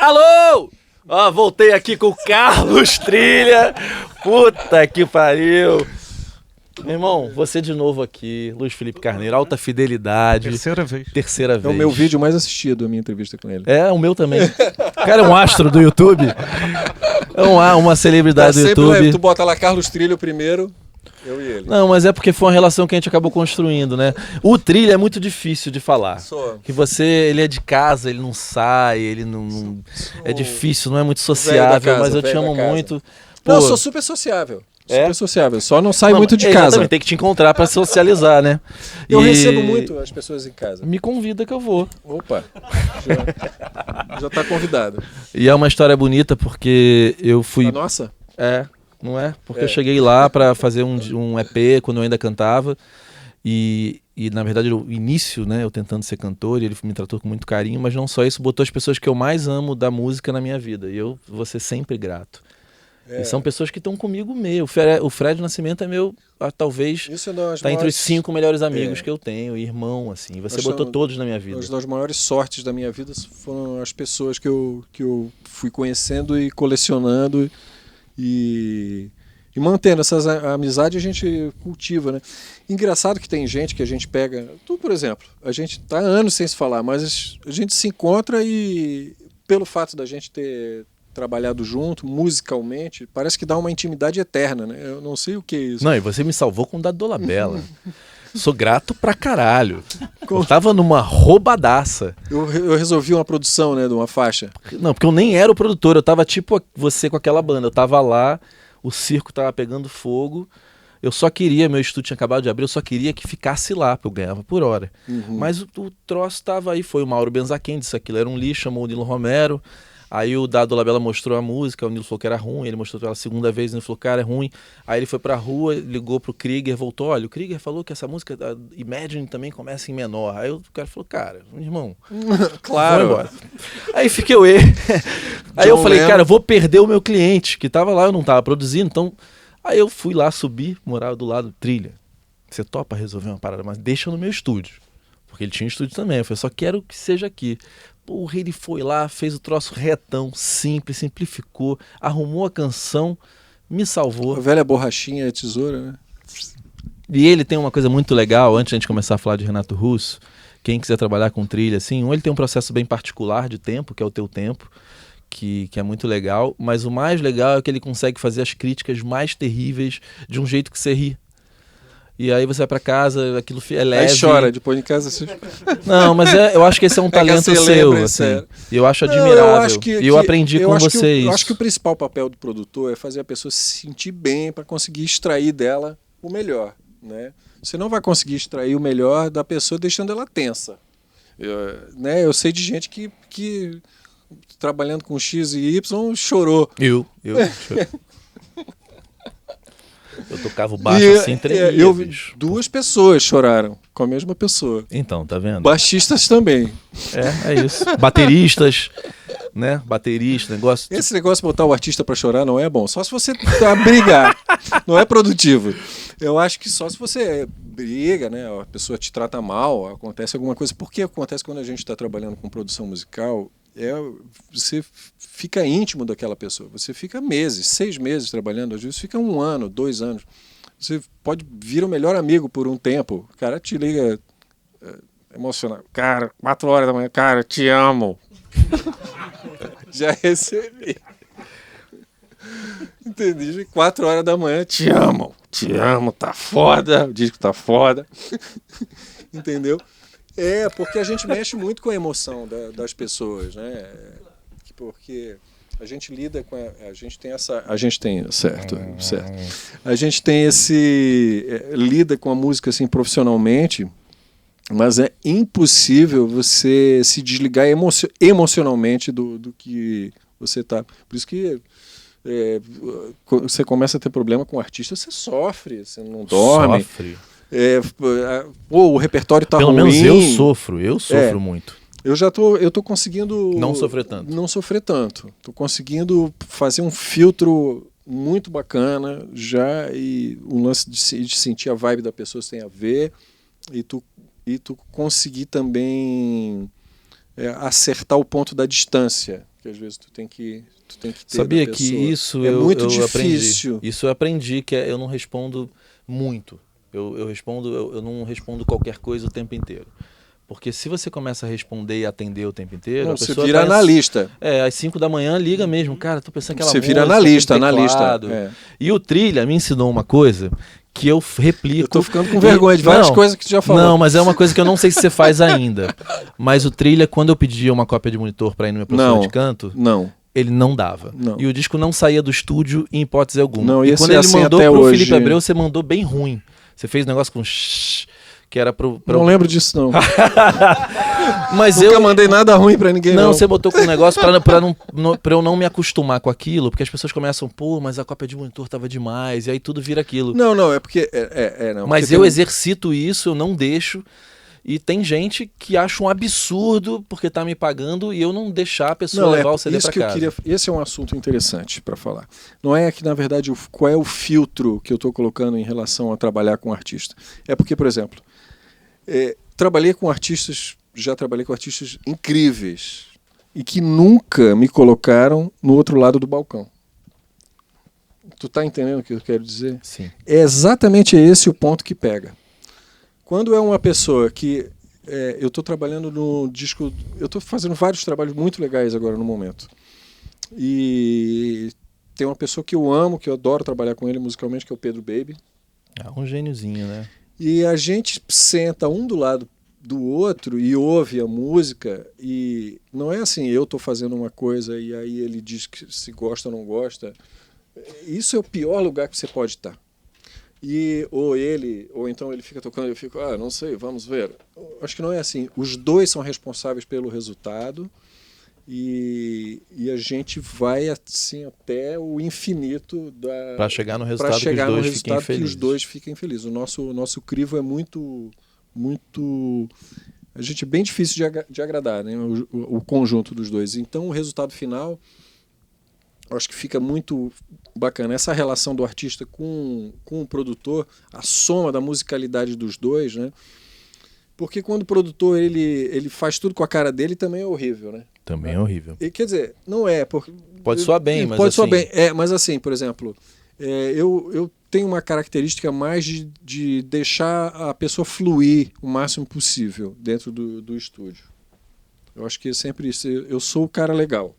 Alô! Ó, voltei aqui com o Carlos Trilha. Puta que pariu. Meu irmão, você de novo aqui, Luiz Felipe Carneiro, alta fidelidade. Terceira vez. É o meu vídeo mais assistido, a minha entrevista com ele. É, o meu também. O cara é um astro do YouTube. É uma celebridade do YouTube. Tu bota lá Carlos Trilha o primeiro, eu e ele. Não, mas é porque foi uma relação que a gente acabou construindo, né? O Trilha é muito difícil de falar. Que ele é de casa, ele não sai, ele não é difícil, não é muito sociável, mas eu te amo muito. Pô, não, eu sou super sociável. Super sociável, só não saio muito de casa. Exatamente, tem que te encontrar pra socializar, né? Eu recebo muito as pessoas em casa. Me convida que eu vou. Opa, já tá convidado. E é uma história bonita porque eu fui... A nossa? É, não é? Porque eu cheguei lá pra fazer um EP quando eu ainda cantava e na verdade o início, né, eu tentando ser cantor, e ele me tratou com muito carinho, mas não só isso, botou as pessoas que eu mais amo da música na minha vida e eu vou ser sempre grato. E são pessoas que estão comigo meio. O Fred Nascimento é meu, talvez, tá entre os 5 melhores amigos que eu tenho, irmão, assim. Você botou todos na minha vida. As das maiores sortes da minha vida foram as pessoas que eu fui conhecendo e colecionando e mantendo essas amizades, a gente cultiva, né? Engraçado que tem gente que a gente pega... Tu, por exemplo, a gente tá há anos sem se falar, mas a gente se encontra e pelo fato da gente ter trabalhado junto, musicalmente, parece que dá uma intimidade eterna, né? Eu não sei o que é isso. Não, e você me salvou com o Dado Dolabella. Sou grato pra caralho. Eu tava numa roubadaça. Eu resolvi uma produção, né, de uma faixa. Não, porque eu nem era o produtor, eu tava tipo você com aquela banda. Eu tava lá, o circo tava pegando fogo, eu só queria, meu estúdio tinha acabado de abrir, eu só queria que ficasse lá, porque eu ganhava por hora. Mas o troço tava aí, foi o Mauro Benzaquim, disse aquilo era um lixo, chamou o Nilo Romero. Aí o Dado Dolabella mostrou a música, o Nilo falou que era ruim, ele mostrou pela segunda vez, o Nilo falou que era ruim. Aí ele foi pra rua, ligou pro Krieger, voltou, olha, o Krieger falou que essa música, Imagine, também começa em menor. Aí o cara falou, cara, irmão, claro. Embora. Aí fiquei eu. Aí eu falei, cara, eu vou perder o meu cliente, que tava lá, eu não tava produzindo, então... Aí eu fui lá, subi, morava do lado, Trilha. Você topa resolver uma parada, mas deixa no meu estúdio. Porque ele tinha um estúdio também, eu falei, só quero que seja aqui. Porra, ele foi lá, fez o troço retão, simples, simplificou, arrumou a canção, me salvou. A velha borrachinha, a tesoura, né? E ele tem uma coisa muito legal, antes de a gente começar a falar de Renato Russo, quem quiser trabalhar com trilha, assim, ele tem um processo bem particular de tempo, que é o teu tempo, que é muito legal, mas o mais legal é que ele consegue fazer as críticas mais terríveis de um jeito que você ri. E aí você vai pra casa, aquilo é leve. Aí chora, depois de casa você... Não, mas eu acho que esse é um talento seu, assim. Eu acho admirável. E eu aprendi com você isso. Eu acho que o principal papel do produtor é fazer a pessoa se sentir bem para conseguir extrair dela o melhor, né? Você não vai conseguir extrair o melhor da pessoa deixando ela tensa. Eu sei de gente que trabalhando com X e Y chorou. Eu tocava o baixo assim, tremia, eu vi 2 pessoas choraram com a mesma pessoa. Então, tá vendo? Baixistas também. É isso. Bateristas, né? Negócio... Esse negócio de botar o artista pra chorar não é bom. Só se você tá brigar. Não é produtivo. Eu acho que só se você briga, né? A pessoa te trata mal, acontece alguma coisa. Porque acontece quando a gente está trabalhando com produção musical, você fica íntimo daquela pessoa. Você fica meses, 6 meses trabalhando, às vezes fica 1 ano, 2 anos. Você pode vir o melhor amigo por um tempo. O cara te liga emocionado. Cara, 4 horas da manhã, cara, te amo. Já recebi. Entendi. 4 horas da manhã, te amo, tá foda. O disco tá foda. Entendeu? Porque a gente mexe muito com a emoção das pessoas, né? Porque a gente lida com a gente tem certo. A gente tem lida com a música assim profissionalmente, mas é impossível você se desligar emocionalmente do que você tá. Por isso que você começa a ter problema com o artista, você sofre, você não dorme. Sofre. O repertório tá ruim. Pelo menos eu sofro muito. Eu tô conseguindo não sofrer tanto. Tô conseguindo fazer um filtro muito bacana já, e o lance de sentir a vibe da pessoa tem a ver, e tu conseguir também acertar o ponto da distância, que às vezes tu tem que ter. Sabia que isso é muito eu difícil. aprendi. Isso eu aprendi, que eu não respondo muito. Eu não respondo qualquer coisa o tempo inteiro. Porque se você começa a responder e atender o tempo inteiro, Não, a você pessoa vira analista. às 5 da manhã liga mesmo. Cara, tô pensando aquela Você música, vira analista. teclado. E o Trilha me ensinou uma coisa que eu replico. Eu tô ficando com vergonha de várias coisas que tu já falou. Não, mas é uma coisa que eu não sei se você faz ainda. Mas o Trilha, quando eu pedia uma cópia de monitor para ir no meu professor de canto, ele não dava. Não. E o disco não saía do estúdio em hipótese alguma. Não, e quando ele assim mandou até pro hoje. Felipe Abreu, você mandou bem ruim. Você fez um negócio com que era pro... Não lembro disso, não. Mas Nunca mandei nada ruim pra ninguém, não. Você botou com um negócio pra eu não me acostumar com aquilo, porque as pessoas começam, pô, mas a cópia de monitor tava demais, e aí tudo vira aquilo. Não, é porque... não, mas porque eu exercito isso, eu não deixo, e tem gente que acha um absurdo porque tá me pagando e eu não deixar a pessoa levar o CD pra casa. Esse é um assunto interessante pra falar. Não é que, na verdade, qual é o filtro que eu tô colocando em relação a trabalhar com artista. É porque, por exemplo, já trabalhei com artistas incríveis e que nunca me colocaram no outro lado do balcão. Tu tá entendendo o que eu quero dizer? Sim. É exatamente esse o ponto que pega. Quando é uma pessoa que... eu estou trabalhando no disco... Eu estou fazendo vários trabalhos muito legais agora no momento. E tem uma pessoa que eu amo, que eu adoro trabalhar com ele musicalmente, que é o Pedro Baby. É um gêniozinho, né? E a gente senta um do lado do outro e ouve a música, e não é assim, eu estou fazendo uma coisa e aí ele diz que se gosta ou não gosta. Isso é o pior lugar que você pode estar. Ou então ele fica tocando e eu fico, não sei, vamos ver. Acho que não é assim. Os dois são responsáveis pelo resultado e a gente vai assim até o infinito para chegar no resultado que os dois fiquem felizes. O nosso crivo é muito a gente é bem difícil de agradar, né? O conjunto dos dois. Então o resultado final, acho que fica muito bacana. Essa relação do artista com o produtor, a soma da musicalidade dos dois, né? Porque quando o produtor ele faz tudo com a cara dele, também é horrível, né? Também é horrível. E, quer dizer, não é... Pode soar bem, mas pode assim... soar bem. Mas assim, por exemplo, eu tenho uma característica mais de deixar a pessoa fluir o máximo possível dentro do estúdio. Eu acho que é sempre isso. Eu sou o cara legal.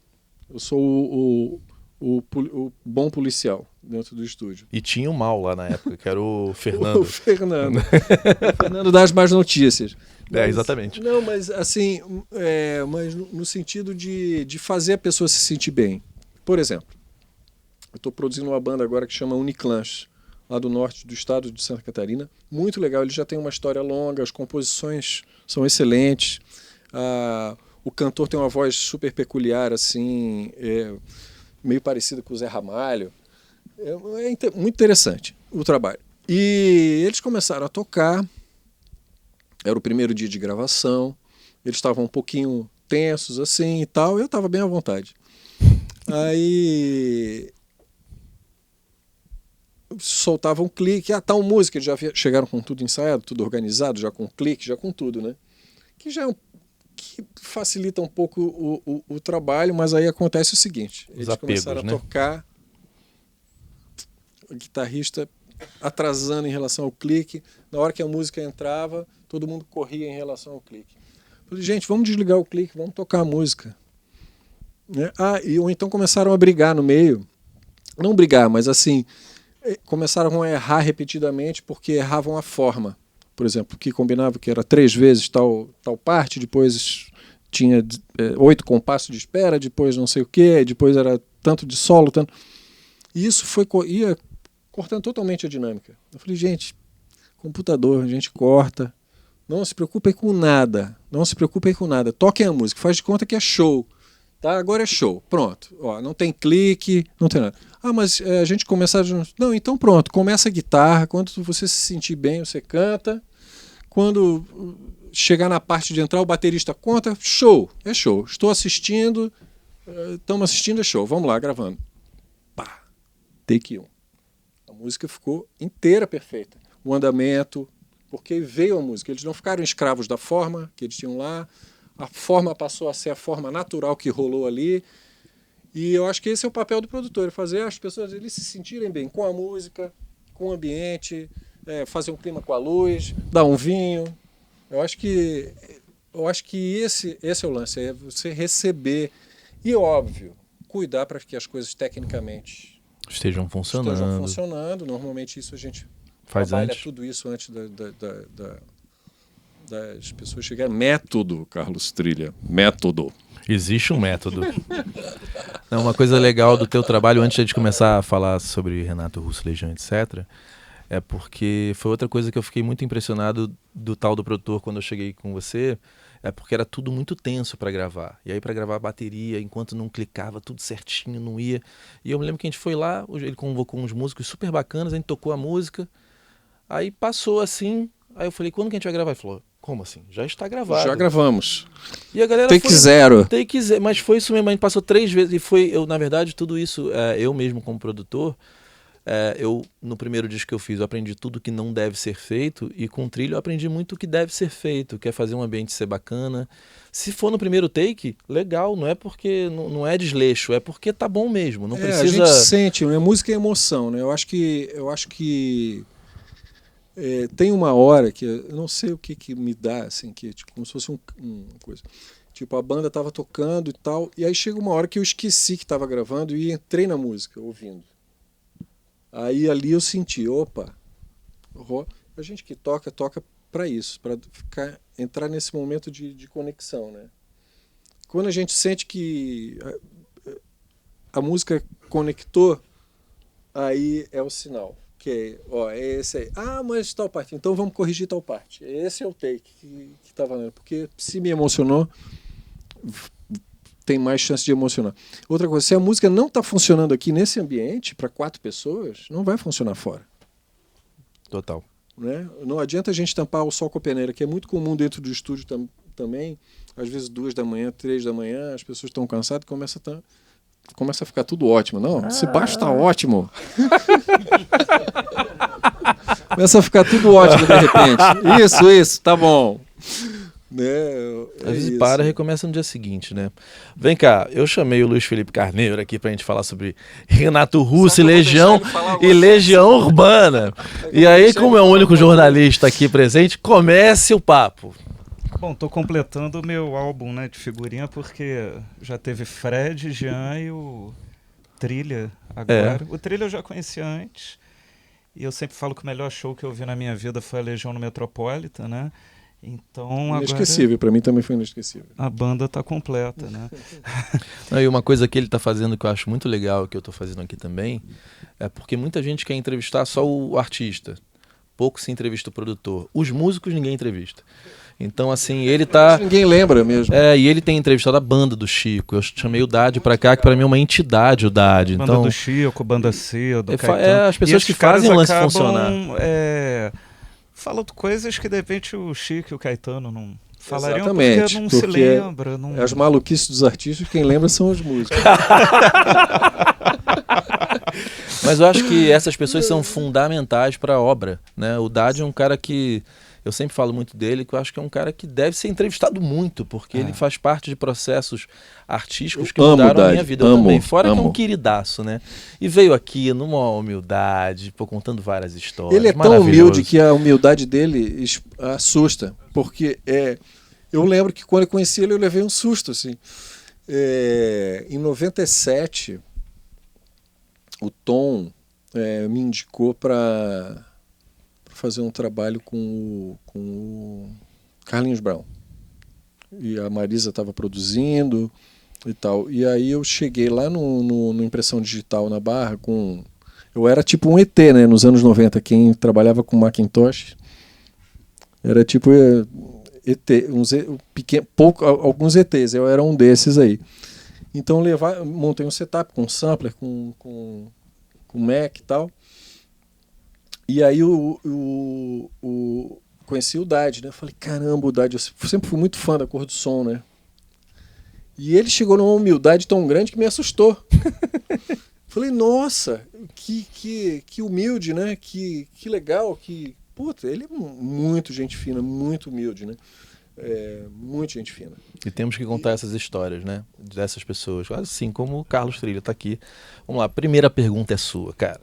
Eu sou o bom policial dentro do estúdio. E tinha o mal lá na época, que era o Fernando. O Fernando das más notícias. Exatamente. Não, mas assim, mas no sentido de fazer a pessoa se sentir bem. Por exemplo, eu estou produzindo uma banda agora que chama Uniclãs, lá do norte do estado de Santa Catarina. Muito legal, ele já tem uma história longa, as composições são excelentes. O cantor tem uma voz super peculiar, assim, meio parecida com o Zé Ramalho. Muito interessante o trabalho. E eles começaram a tocar, era o primeiro dia de gravação, eles estavam um pouquinho tensos assim e tal, eu estava bem à vontade. Aí soltava um clique, tal música, eles já chegaram com tudo ensaiado, tudo organizado, já com clique, já com tudo, né? Que já que facilita um pouco o trabalho, mas aí acontece o seguinte, eles começaram a tocar, o guitarrista atrasando em relação ao clique, na hora que a música entrava, todo mundo corria em relação ao clique. Falei, gente, vamos desligar o clique, vamos tocar a música. Ou então começaram a brigar no meio, não brigar, mas assim, começaram a errar repetidamente porque erravam a forma. Por exemplo, que combinava que era 3 vezes tal parte, depois tinha 8 compassos de espera, depois não sei o quê, depois era tanto de solo, tanto... E isso ia cortando totalmente a dinâmica. Eu falei, gente, computador, a gente corta, não se preocupem com nada, toquem a música, faz de conta que é show, tá? Agora é show, pronto, não tem clique, não tem nada. Mas a gente começar... Não, então pronto, começa a guitarra, quando você se sentir bem, você canta, quando chegar na parte de entrar, o baterista conta, show, é show, estou assistindo, estamos assistindo, é show, vamos lá, gravando. Pá, take 1. A música ficou inteira perfeita, o andamento, porque veio a música, eles não ficaram escravos da forma que eles tinham lá, a forma passou a ser a forma natural que rolou ali, E eu acho que esse é o papel do produtor, fazer as pessoas eles se sentirem bem com a música, com o ambiente, fazer um clima com a luz, dar um vinho. Eu acho que esse é o lance, é você receber e, óbvio, cuidar para que as coisas tecnicamente estejam funcionando. Normalmente isso a gente faz trabalha antes. tudo isso antes das pessoas chegarem. Método, Carlos Trilha, método. Existe um método. Não, uma coisa legal do teu trabalho, antes de começar a falar sobre Renato Russo, Legião, etc., é porque foi outra coisa que eu fiquei muito impressionado do tal do produtor quando eu cheguei com você, é porque era tudo muito tenso para gravar. E aí para gravar a bateria, enquanto não clicava, tudo certinho, não ia. E eu me lembro que a gente foi lá, ele convocou uns músicos super bacanas, a gente tocou a música, aí passou assim, aí eu falei, quando que a gente vai gravar? Ele falou, como assim? Já está gravado. Já gravamos. E a galera Take zero. Take zero. Mas foi isso mesmo, a gente passou 3 vezes. E foi, na verdade, tudo isso, eu mesmo como produtor, no primeiro disco que eu fiz, eu aprendi tudo que não deve ser feito. E com o Trilho eu aprendi muito o que deve ser feito, que é fazer um ambiente ser bacana. Se for no primeiro take, legal, não é porque não é desleixo, é porque tá bom mesmo. Não precisa... A gente sente, né? Música é emoção, né? Eu acho que tem uma hora que eu não sei o que me dá, assim, que é tipo, como se fosse uma coisa. Tipo, a banda tava tocando e tal, e aí chega uma hora que eu esqueci que tava gravando e entrei na música, ouvindo. Aí ali eu senti, opa, a gente que toca para isso, para entrar nesse momento de conexão, né? Quando a gente sente que a música conectou, aí é o sinal. Que é esse aí. Ah, mas tal parte. Então vamos corrigir tal parte. Esse é o take que tá valendo. Porque se me emocionou, tem mais chance de emocionar. Outra coisa, se a música não está funcionando aqui nesse ambiente, para 4 pessoas, não vai funcionar fora. Total. Né? Não adianta a gente tampar o sol com a peneira, que é muito comum dentro do estúdio também. Às vezes 2 da manhã, 3 da manhã, as pessoas estão cansadas e começa a ficar tudo ótimo. Não, esse baixo tá ótimo. Começa a ficar tudo ótimo de repente. Isso, tá bom. Né? Às vezes para e recomeça no dia seguinte, né? Vem cá, eu chamei o Luiz Felipe Carneiro aqui pra gente falar sobre Renato Russo e Legião Urbana. E aí, como é o único jornalista aqui presente, comece o papo. Bom, tô completando o meu álbum, né, de figurinha, porque já teve Fred, Jean e o Trilha agora. O Trilha eu já conhecia antes, e eu sempre falo que o melhor show que eu vi na minha vida foi a Legião no Metropolitan, né? Então inesquecível, para mim também foi inesquecível. A banda tá completa, né? E uma coisa que ele tá fazendo que eu acho muito legal, que eu tô fazendo aqui também, é porque muita gente quer entrevistar só o artista, pouco se entrevista o produtor. Os músicos ninguém entrevista. Então, assim, ele tá... Ninguém lembra mesmo. E ele tem entrevistado a banda do Chico. Eu chamei o Dade pra cá, que pra mim é uma entidade, o Dade. Banda então, do Chico, banda C, do Caetano. As pessoas que fazem o lance funcionar. Falam coisas que, de repente, o Chico e o Caetano não falariam. Exatamente, porque não se lembra. Não... As maluquices dos artistas, quem lembra são os músicos. Mas eu acho que essas pessoas são fundamentais para a obra, né? O Dade é um cara que... Eu sempre falo muito dele, que eu acho que é um cara que deve ser entrevistado muito, porque ele faz parte de processos artísticos que mudaram a minha vida. Eu também. Fora que é um queridaço, né? E veio aqui numa humildade, contando várias histórias. Ele é tão humilde que a humildade dele assusta. Porque eu lembro que quando eu conheci ele, eu levei um susto, assim. Em 97, o Tom me indicou para fazer um trabalho com o Carlinhos Brown. E a Marisa estava produzindo e tal. E aí eu cheguei lá no Impressão Digital na Barra com... Eu era tipo um ET, né? Nos anos 90, quem trabalhava com Macintosh era tipo ET, alguns ETs, eu era um desses aí. Então montei um setup com sampler, com Mac e tal. E aí conheci o Dade, né? Falei, caramba, o Dade, eu sempre fui muito fã da Cor do Som, né? E ele chegou numa humildade tão grande que me assustou. Falei, nossa, que humilde, né? Que legal, puta, ele é muito gente fina, muito humilde, né? Muito gente fina. E temos que contar essas histórias, né? Dessas pessoas. Assim como o Carlos Trilha está aqui. Vamos lá, a primeira pergunta é sua, cara.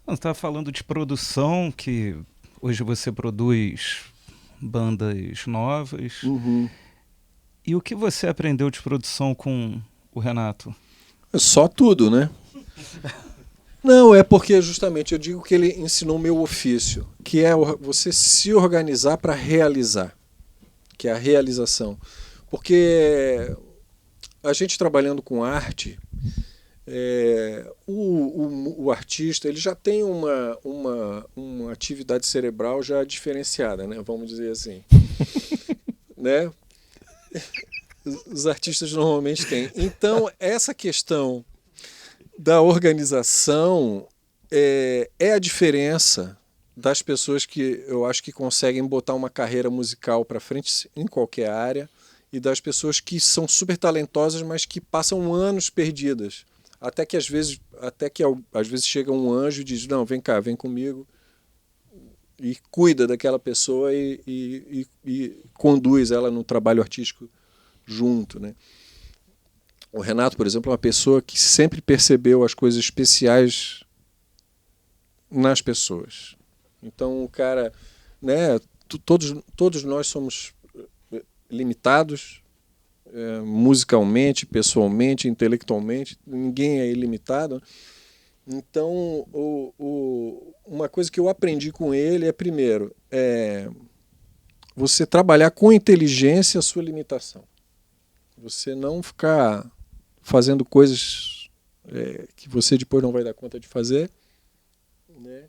Você estava falando de produção, que hoje você produz bandas novas. E o que você aprendeu de produção com o Renato? Só tudo, né? Não, é porque justamente eu digo que ele ensinou o meu ofício, que é você se organizar para realizar, que é a realização. Porque a gente trabalhando com arte, o artista ele já tem uma atividade cerebral já diferenciada, né? Vamos dizer assim. Né? Os artistas normalmente têm. Então, essa questão da organização é a diferença das pessoas que eu acho que conseguem botar uma carreira musical para frente em qualquer área e das pessoas que são super talentosas, mas que passam anos perdidas. Até que às vezes chega um anjo e diz, não, vem cá, vem comigo, e cuida daquela pessoa e conduz ela no trabalho artístico junto, né? O Renato, por exemplo, é uma pessoa que sempre percebeu as coisas especiais nas pessoas. Então, o cara, né? Todos nós somos limitados, musicalmente, pessoalmente, intelectualmente. Ninguém é ilimitado. Então, uma coisa que eu aprendi com ele é, primeiro, você trabalhar com inteligência a sua limitação. Você não ficar fazendo coisas que você depois não vai dar conta de fazer, né?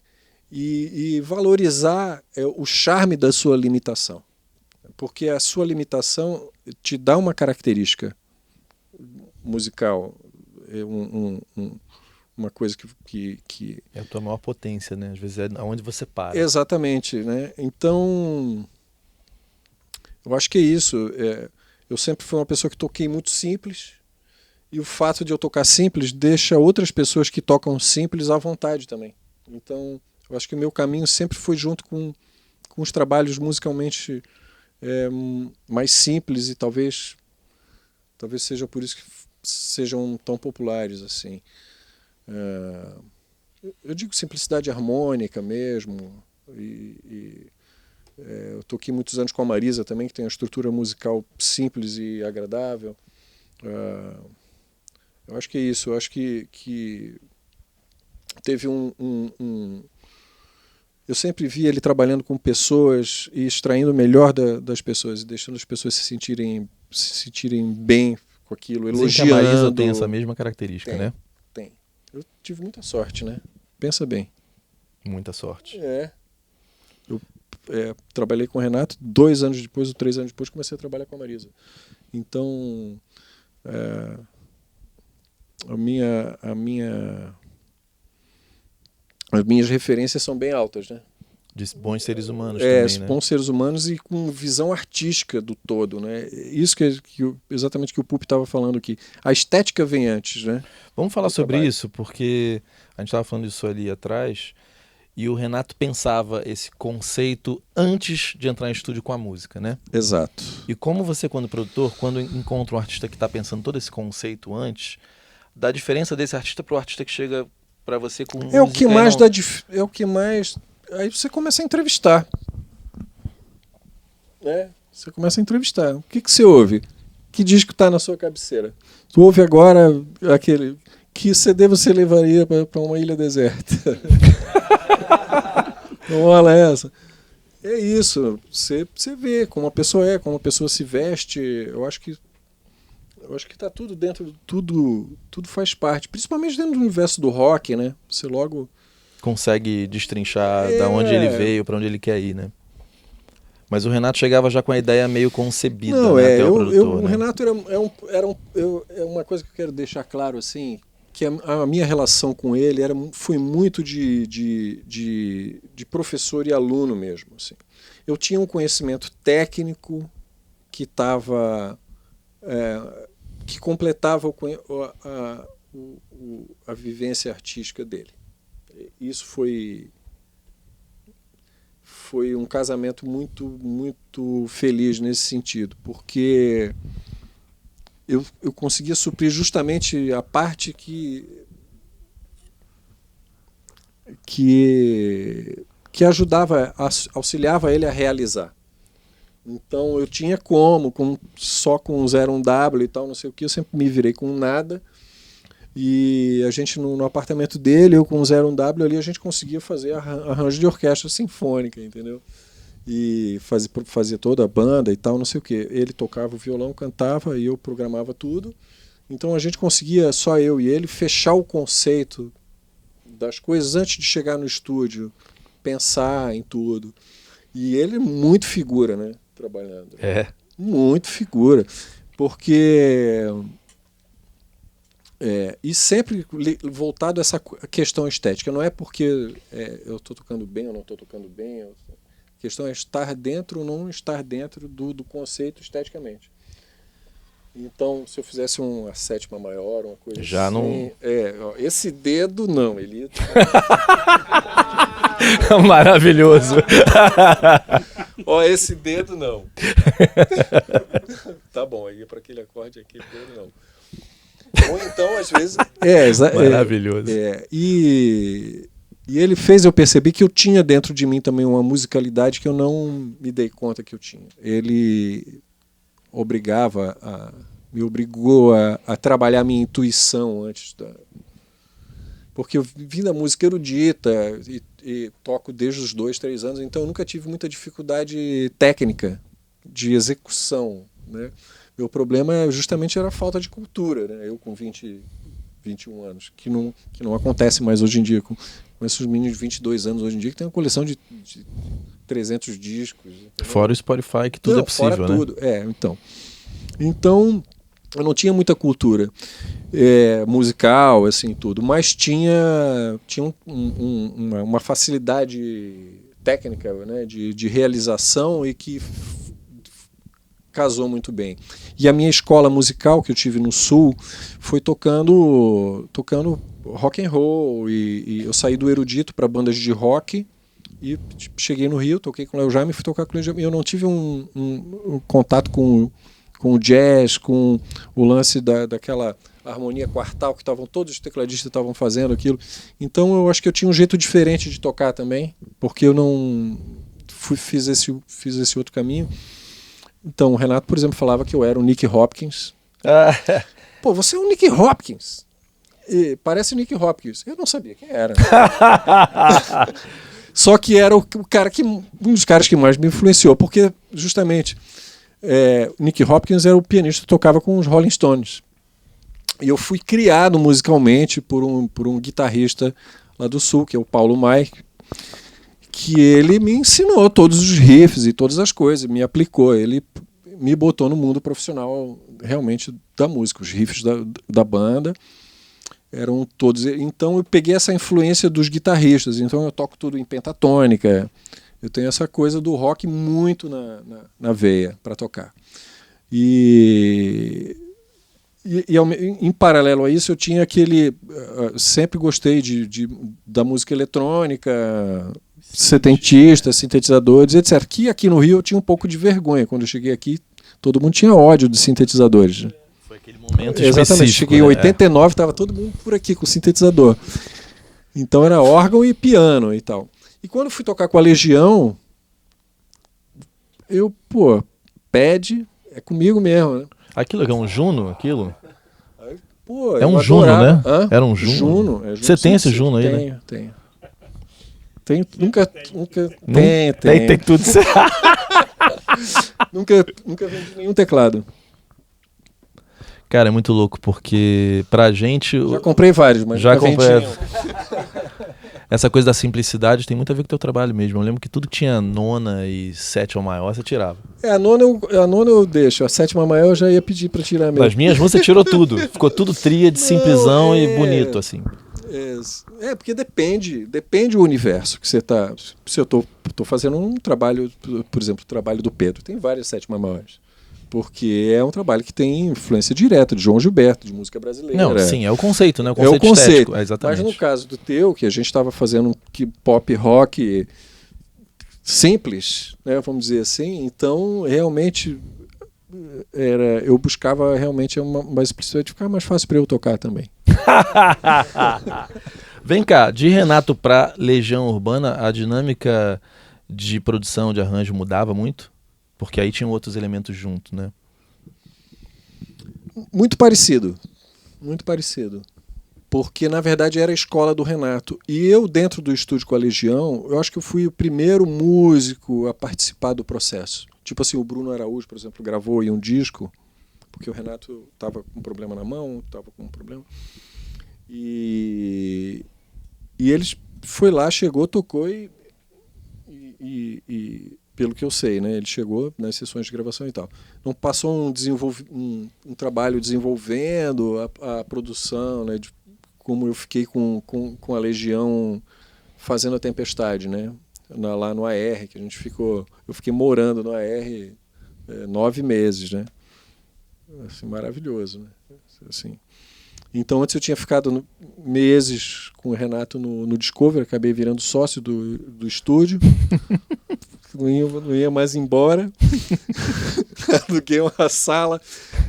E valorizar o charme da sua limitação. Porque a sua limitação te dá uma característica musical, uma coisa que... É a tua maior potência, né? Às vezes é onde você para. Exatamente, né? Então, eu acho que é isso. Eu sempre fui uma pessoa que toquei muito simples, e o fato de eu tocar simples deixa outras pessoas que tocam simples à vontade também. Então, eu acho que o meu caminho sempre foi junto com os trabalhos musicalmente mais simples, e talvez seja por isso que sejam tão populares assim. Eu digo simplicidade harmônica mesmo, eu toquei muitos anos com a Marisa também, que tem uma estrutura musical simples e agradável. Eu acho que é isso. Eu acho que teve eu sempre vi ele trabalhando com pessoas e extraindo o melhor das pessoas e deixando as pessoas se sentirem bem com aquilo, elogiando. A Marisa tem essa mesma característica, né? Tem. Eu tive muita sorte, né? Pensa bem. Muita sorte. Eu trabalhei com o Renato 2 anos depois ou 3 anos depois comecei a trabalhar com a Marisa. Então, as minhas referências são bem altas, né? De bons seres humanos também, né? Bons seres humanos e com visão artística do todo, né? Isso exatamente que o Pupi estava falando aqui. A estética vem antes, né? Vamos falar sobre isso, porque a gente estava falando disso ali atrás, e o Renato pensava esse conceito antes de entrar em estúdio com a música, né? Exato. E como você, quando produtor, quando encontra um artista que está pensando todo esse conceito antes, dá diferença desse artista para o artista que chega para você com música? É o que mais... Aí você começa a entrevistar. Você começa a entrevistar. O que você ouve? Que disco está na sua cabeceira? Tu ouve agora aquele... Que CD você levaria para uma ilha deserta? Não rola essa. É isso. Você vê como a pessoa como a pessoa se veste. Eu acho que está tudo dentro, tudo faz parte. Principalmente dentro do universo do rock, né? Você logo... consegue destrinchar da onde ele veio, para onde ele quer ir, né? Mas o Renato chegava já com a ideia meio concebida, né, até o produtor, o né? Renato é uma coisa que eu quero deixar claro, assim, que a minha relação com ele foi muito de professor e aluno mesmo, assim. Eu tinha um conhecimento técnico que que completava a vivência artística dele. Isso foi foi um casamento muito, muito feliz nesse sentido, porque eu conseguia suprir justamente a parte que ajudava, auxiliava ele a realizar. Então eu tinha só com 01W e tal, não sei o que, eu sempre me virei com nada. E a gente no apartamento dele, eu com o 01W ali, a gente conseguia fazer arranjo de orquestra sinfônica, entendeu? E fazia toda a banda e tal, não sei o que. Ele tocava o violão, cantava e eu programava tudo. Então a gente conseguia, só eu e ele, fechar o conceito das coisas antes de chegar no estúdio, pensar em tudo. E ele é muito figura, né? Trabalhando. Muito figura. Porque... e sempre voltado a essa questão estética. Não é porque eu estou tocando bem ou não estou tocando bem. A questão é estar dentro ou não estar dentro do conceito esteticamente. Então, se eu fizesse uma sétima maior, uma coisa já assim... não... esse dedo, não. Ele ia... Maravilhoso. Esse dedo, não. Tá bom, aí para aquele acorde aqui, dedo, não. Ou então, às vezes... Maravilhoso. E ele fez eu perceber que eu tinha dentro de mim também uma musicalidade que eu não me dei conta que eu tinha. Ele me obrigou a trabalhar a minha intuição antes da... Porque eu vim da música erudita e toco desde os 2, 3 anos, então eu nunca tive muita dificuldade técnica de execução, né? Meu problema justamente era a falta de cultura, né? Eu com 21 anos, que não acontece mais hoje em dia, com esses meninos de 22 anos hoje em dia, que tem uma coleção de 300 discos. Entendeu? Fora o Spotify, que tudo é possível, fora né? Tudo. Então, eu não tinha muita cultura musical, assim, tudo, mas tinha uma facilidade técnica, né, de realização e que casou muito bem. E a minha escola musical que eu tive no Sul foi tocando rock and roll e eu saí do erudito para bandas de rock e cheguei no Rio, toquei com o Léo Jaime e fui tocar com o Léo Jaime. Eu não tive um contato com o jazz, com o lance daquela harmonia quartal que todos os tecladistas estavam fazendo aquilo. Então eu acho que eu tinha um jeito diferente de tocar também, porque eu não fiz esse outro caminho. Então, o Renato, por exemplo, falava que eu era o Nick Hopkins. Pô, você é o Nick Hopkins. Parece o Nick Hopkins. Eu não sabia quem era. Só que era um dos caras que mais me influenciou, porque justamente Nick Hopkins era o pianista que tocava com os Rolling Stones. E eu fui criado musicalmente por um guitarrista lá do Sul, que é o Paulo Mai, que ele me ensinou todos os riffs e todas as coisas, me aplicou, ele me botou no mundo profissional realmente da música, os riffs da banda eram todos, então eu peguei essa influência dos guitarristas, então eu toco tudo em pentatônica, eu tenho essa coisa do rock muito na veia para tocar. E em paralelo a isso eu tinha sempre gostei da música eletrônica, setentista, sintetizadores, etc. Que aqui no Rio eu tinha um pouco de vergonha. Quando eu cheguei aqui, todo mundo tinha ódio de sintetizadores. Foi aquele momento exatamente. Cheguei em 89, estava todo mundo por aqui com sintetizador. Então era órgão e piano e tal. E quando eu fui tocar com a Legião, pede, é comigo mesmo, né? Aquilo é um Juno, aquilo? Pô, é um Juno, né? Era um Juno. Juno. Você tem esse Juno aí, né? Tenho. Nunca tem tudo certo. nunca vendi nenhum teclado. Cara, é muito louco, porque pra gente... Já comprei vários, mas já nunca vendi nenhum. Essa coisa da simplicidade tem muito a ver com o teu trabalho mesmo. Eu lembro que tudo que tinha nona e sétima maior, você tirava. A nona eu deixo, a sétima maior eu já ia pedir pra tirar mesmo. Das minhas você tirou tudo. Ficou tudo tríade, simplesão e bonito, assim. Porque depende o universo que você tá... Se eu tô fazendo um trabalho, por exemplo, o trabalho do Pedro, tem várias sétimas maiores. Porque é um trabalho que tem influência direta de João Gilberto, de música brasileira. Não, sim, é o conceito, né? O conceito estético. Exatamente. Mas no caso do teu, que a gente estava fazendo pop rock, simples, né, vamos dizer assim. Então, realmente, eu buscava realmente uma simplicidade, ficar mais fácil para eu tocar também. Vem cá, de Renato para Legião Urbana, a dinâmica de produção de arranjo mudava muito? Porque aí tinham outros elementos junto, né? Muito parecido. Muito parecido. Porque, na verdade, era a escola do Renato. E eu, dentro do estúdio com a Legião, eu acho que eu fui o primeiro músico a participar do processo. Tipo assim, o Bruno Araújo, por exemplo, gravou um disco, porque o Renato estava com um problema na mão, estava com um problema. E ele foi lá, chegou, tocou e pelo que eu sei, né, ele chegou nas sessões de gravação e tal. Não passou um trabalho desenvolvendo a produção, né, de como eu fiquei com a Legião fazendo a Tempestade, né, lá no AR, que eu fiquei morando no AR 9 meses, né, assim, maravilhoso, né, assim. Então, antes eu tinha ficado meses com o Renato no Discovery, acabei virando sócio do estúdio, não ia mais embora, aluguei uma sala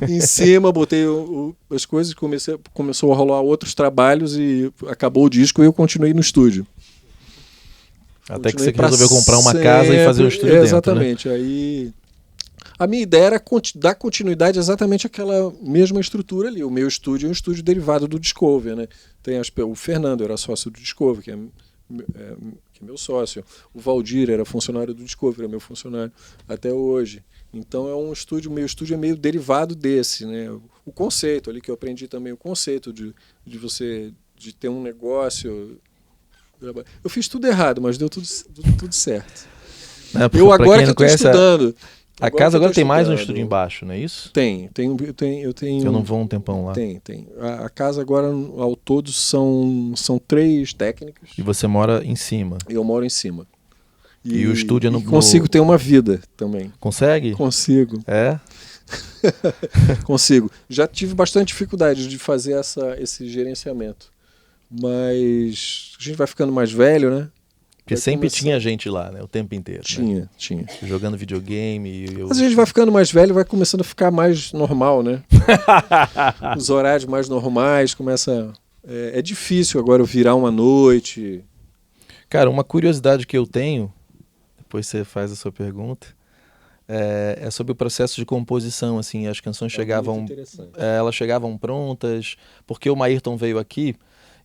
em cima, botei as coisas, começou a rolar outros trabalhos e acabou o disco e eu continuei no estúdio. Até que você resolveu comprar uma casa e fazer o estúdio dentro, exatamente, né? Aí... A minha ideia era dar continuidade exatamente àquela mesma estrutura ali. O meu estúdio é um estúdio derivado do Discovery, né? Tem o Fernando era sócio do Discovery, que é meu sócio. O Valdir era funcionário do Discovery, é meu funcionário até hoje. Então é um estúdio, meu estúdio é meio derivado desse, né? O conceito ali que eu aprendi também, o conceito de ter um negócio. Eu fiz tudo errado, mas deu tudo certo. Eu agora que estou estudando. A casa agora tem mais um estúdio embaixo, não é isso? Tem. Eu não vou um tempão lá. Tem. A casa agora, ao todo, são 3 técnicos. E você mora em cima? Eu moro em cima. E o estúdio é no... consigo ter uma vida também. Consegue? Consigo. É? Consigo. Já tive bastante dificuldade de fazer esse gerenciamento. Mas a gente vai ficando mais velho, né? Porque sempre tinha gente lá, né? O tempo inteiro. Tinha. Jogando videogame. Mas a gente vai ficando mais velho, vai começando a ficar mais normal, né? Os horários mais normais, começa... É difícil agora eu virar uma noite. Cara, uma curiosidade que eu tenho, depois você faz a sua pergunta, é sobre o processo de composição, assim. As canções elas chegavam prontas, porque o Maírton veio aqui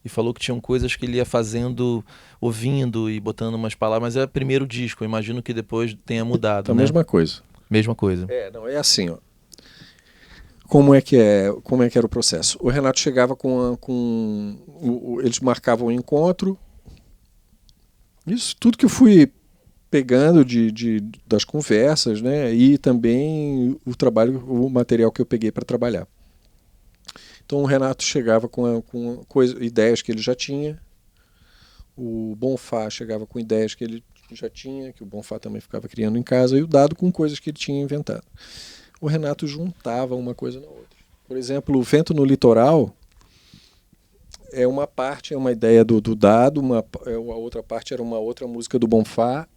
e falou que tinham coisas que ele ia fazendo, ouvindo e botando umas palavras, mas é o primeiro disco, eu imagino que depois tenha mudado, né? Mesma coisa. Mesma coisa. Não, é assim, ó. Como é que era o processo? O Renato chegava eles marcavam um encontro, isso tudo que eu fui pegando das conversas, né? E também o material que eu peguei para trabalhar. Então o Renato chegava com ideias que ele já tinha, o Bonfá chegava com ideias que ele já tinha, que o Bonfá também ficava criando em casa, e o Dado com coisas que ele tinha inventado. O Renato juntava uma coisa na outra. Por exemplo, o Vento no Litoral é uma ideia do Dado, a outra parte era uma outra música do Bonfá,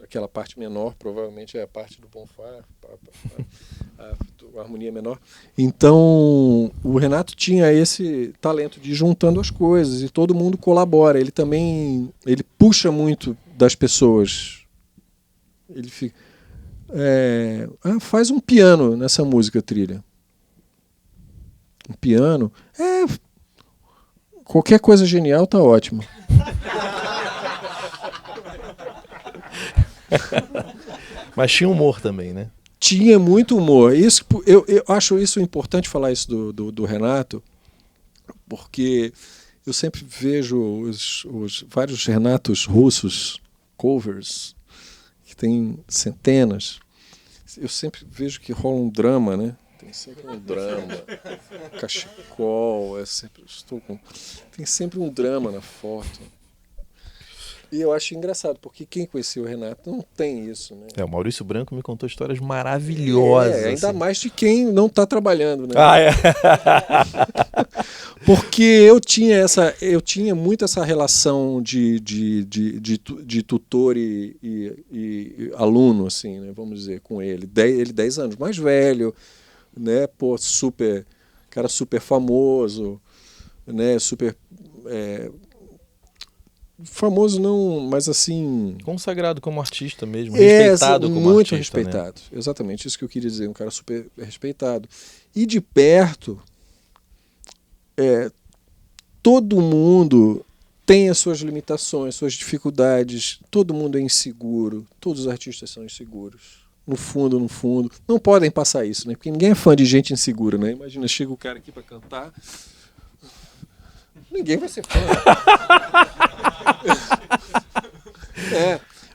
aquela parte menor provavelmente é a parte do Bonfá, a harmonia menor. Então o Renato tinha esse talento de ir juntando as coisas e todo mundo colabora. Ele puxa muito das pessoas. Ele fica, faz um piano nessa música trilha. Um piano, qualquer coisa genial tá ótimo. Mas tinha humor também, né? Tinha muito humor. Eu acho isso importante falar isso do Renato, porque eu sempre vejo os vários Renatos russos, covers, que tem centenas. Eu sempre vejo que rola um drama, né? Tem sempre um drama. Cachecol, tem sempre um drama na foto. E eu acho engraçado, porque quem conhecia o Renato não tem isso, né? O Maurício Branco me contou histórias maravilhosas. Ainda assim. mais de quem não está trabalhando, né? Ah, é. Porque eu tinha muito essa relação de tutor e aluno, assim, né? Vamos dizer, com ele. Ele 10 anos mais velho, né? Pô, cara super famoso, né? Super famoso não, mas assim... Consagrado como artista mesmo, respeitado como muito artista. respeitado. Né? Exatamente, isso que eu queria dizer, um cara super respeitado. E de perto, todo mundo tem as suas limitações, suas dificuldades, todo mundo é inseguro, todos os artistas são inseguros. No fundo, não podem passar isso, né? Porque ninguém é fã de gente insegura, né? Imagina, chega o cara aqui para cantar, ninguém vai ser fã.